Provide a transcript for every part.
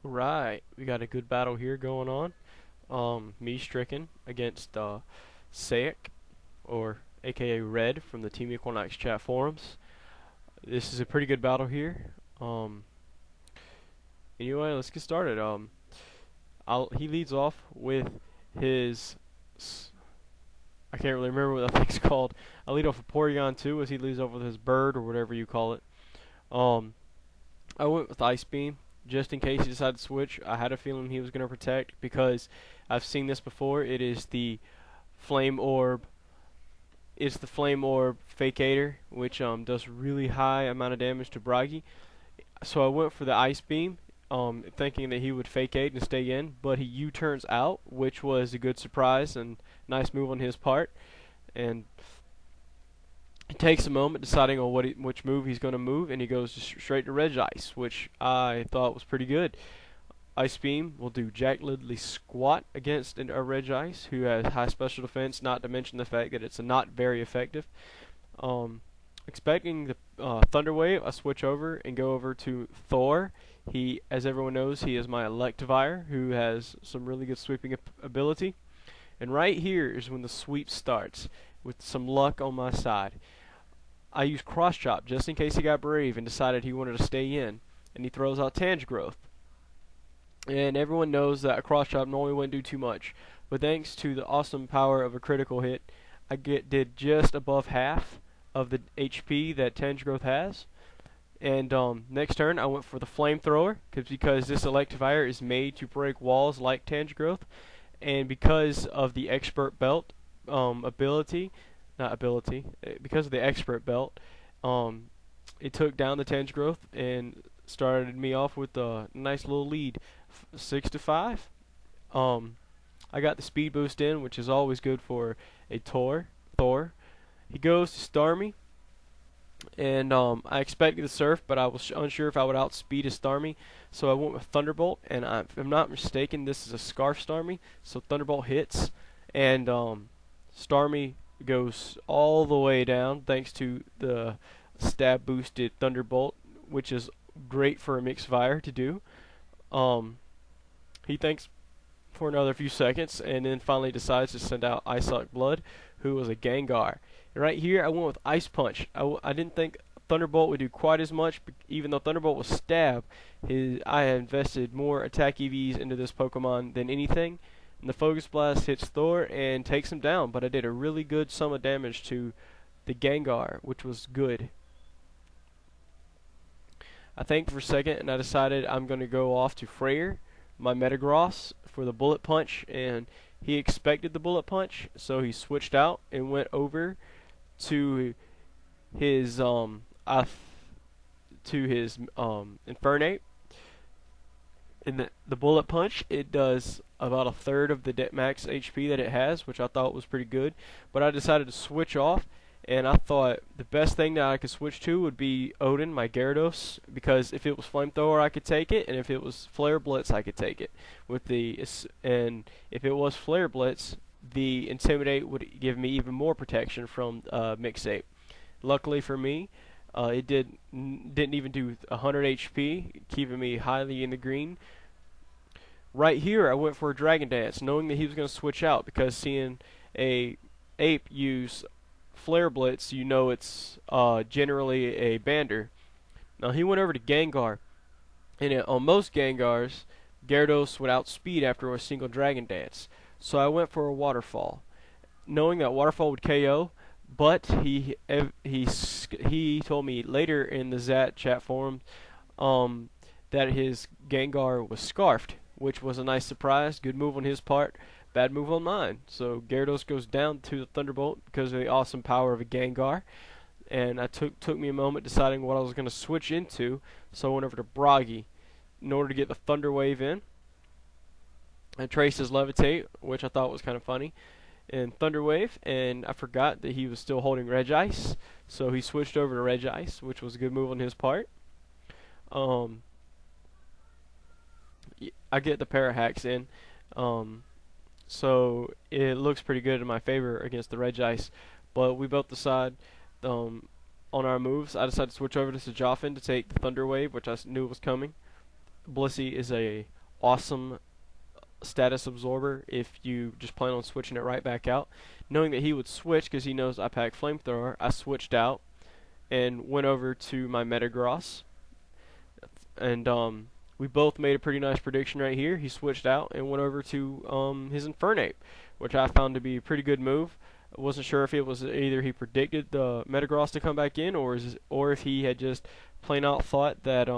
Right, we got a good battle here going on. Me stricken against Saik, or aka Red from the Team Equinox chat forums. This is a pretty good battle here. Anyway, let's get started. He leads off with his. I can't really remember what that thing's called. I lead off with Porygon too, as he leads off with his bird or whatever you call it. Um, I went with Ice Beam just in case he decided to switch. I had a feeling he was going to protect because I've seen this before. It is the Flame Orb. It's the Flame Orb Fakeator, which does really high amount of damage to Bragi. So I went for the Ice Beam, thinking that he would Fake Aid and stay in, but he U-turns out, which was a good surprise and nice move on his part. And he takes a moment deciding on which move he's going to move, and he goes straight to Regice, which I thought was pretty good. Ice Beam will do Jack Lidley Squat against a Regice who has high special defense, not to mention the fact that it's not very effective. Expecting the Thunder Wave, I switch over and go over to Thor. He, as everyone knows, he is my Electivire, who has some really good sweeping ability. And right here is when the sweep starts, with some luck on my side. I use Cross Chop just in case he got brave and decided he wanted to stay in, and he throws out Tangrowth. And everyone knows that a Cross Chop normally wouldn't do too much, but thanks to the awesome power of a critical hit, I did just above half of the HP that Tangrowth has. And next turn I went for the Flamethrower because this Electivire is made to break walls like Tangrowth, and because of the Expert Belt ability, not ability, because of the Expert Belt, it took down the Tangrowth and started me off with a nice little lead, 6-5. I got the speed boost in, which is always good for a Thor. He goes to Starmie, and I expected the Surf, but I was unsure if I would outspeed a Starmie, so I went with Thunderbolt, and if I'm not mistaken, this is a Scarf Starmie, so Thunderbolt hits, and Starmie goes all the way down thanks to the stab boosted Thunderbolt, which is great for a mixed fire to do. He thinks for another few seconds and then finally decides to send out Ice Blood, who was a Gengar. And right here I went with Ice Punch. I didn't think Thunderbolt would do quite as much, even though Thunderbolt was stab. I had invested more attack EVs into this Pokemon than anything. And the Focus Blast hits Thor and takes him down, but I did a really good sum of damage to the Gengar, which was good. I think for a second, and I decided I'm going to go off to Freyr, my Metagross, for the Bullet Punch, and he expected the Bullet Punch, so he switched out and went over to his Infernape. And the Bullet Punch, it does about a third of the max HP that it has, which I thought was pretty good. But I decided to switch off, and I thought the best thing that I could switch to would be Odin, my Gyarados, because if it was Flamethrower, I could take it, and if it was Flare Blitz, I could take it. And if it was Flare Blitz, the Intimidate would give me even more protection from Mixape. Luckily for me, it didn't even do 100 HP, keeping me highly in the green. Right here, I went for a Dragon Dance, knowing that he was going to switch out, because seeing a ape use Flare Blitz, you know it's generally a Bander. Now he went over to Gengar, and on most Gengars, Gyarados would outspeed after a single Dragon Dance. So I went for a Waterfall, knowing that Waterfall would KO. But he told me later in the Zat chat forum that his Gengar was Scarfed, which was a nice surprise. Good move on his part, bad move on mine. So Gyarados goes down to the Thunderbolt because of the awesome power of a Gengar. And I took me a moment deciding what I was going to switch into, so I went over to Bragi in order to get the Thunder Wave in. I traced his Levitate, which I thought was kind of funny, and Thunder Wave, and I forgot that he was still holding Regice, so he switched over to Regice, which was a good move on his part. I get the Parahacks in, so it looks pretty good in my favor against the Regice, but we both decide on our moves. I decided to switch over to Sajafin to take the Thunder Wave, which I knew was coming. Blissey is a awesome status absorber if you just plan on switching it right back out. Knowing that he would switch because he knows I pack flamethrower, I switched out and went over to my Metagross, and we both made a pretty nice prediction right here. He switched out and went over to his Infernape, which I found to be a pretty good move. I wasn't sure if it was either he predicted the Metagross to come back in, or if he had just plain out thought that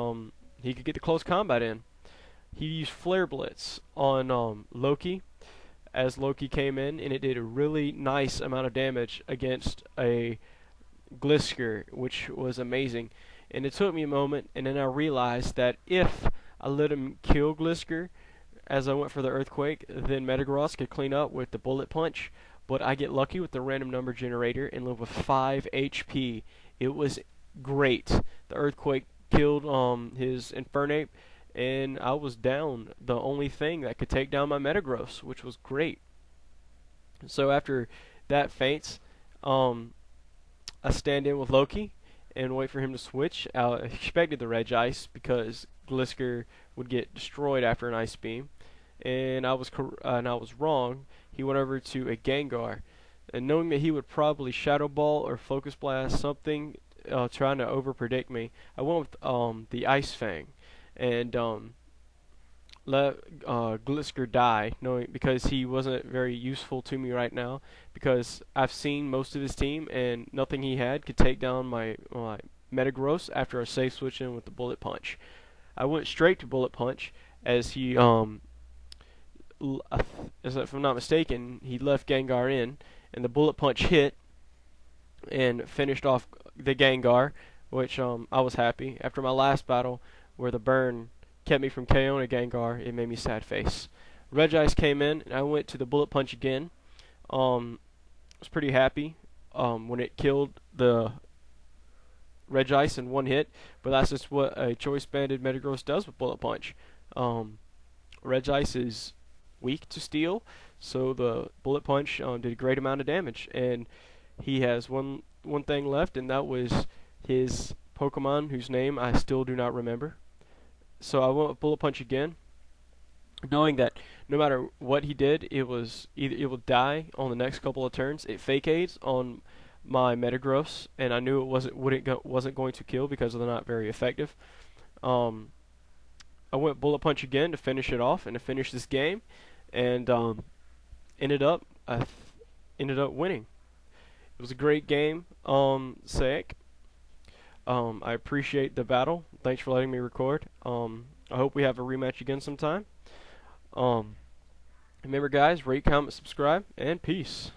he could get the close combat in. He used Flare Blitz on Loki as Loki came in, and it did a really nice amount of damage against a Glisker, which was amazing. And it took me a moment, and then I realized that if I let him kill Glisker as I went for the Earthquake, then Metagross could clean up with the Bullet Punch. But I get lucky with the random number generator and live with 5 HP. It was great. The Earthquake killed his Infernape, and I was down the only thing that could take down my Metagross, which was great. So after that faints, I stand in with Loki and wait for him to switch. I expected the Regice because Glisker would get destroyed after an Ice Beam, and I was wrong. He went over to a Gengar, and knowing that he would probably Shadow Ball or Focus Blast something, trying to overpredict me, I went with the Ice Fang, and let Glisker die, knowing because he wasn't very useful to me right now. Because I've seen most of his team, and nothing he had could take down my Metagross after a safe switch in with the Bullet Punch. I went straight to Bullet Punch as he if I'm not mistaken, he left Gengar in, and the Bullet Punch hit and finished off the Gengar, which I was happy. After my last battle, where the burn kept me from KOing a Gengar, it made me sad face. Regice came in, and I went to the Bullet Punch again. Was pretty happy when it killed the Regice in one hit, but that's just what a Choice Banded Metagross does with Bullet Punch. Regice is weak to steel, so the Bullet Punch did a great amount of damage, and he has one thing left, and that was his Pokemon whose name I still do not remember. So I went with Bullet Punch again, knowing that no matter what he did, it will die on the next couple of turns. It fake aids on my Metagross, and I knew it wasn't going to kill because they're not very effective. I went Bullet Punch again to finish it off and to finish this game, and ended up winning. It was a great game, Saik. I appreciate the battle. Thanks for letting me record. I hope we have a rematch again sometime. Remember, guys, rate, comment, subscribe, and peace.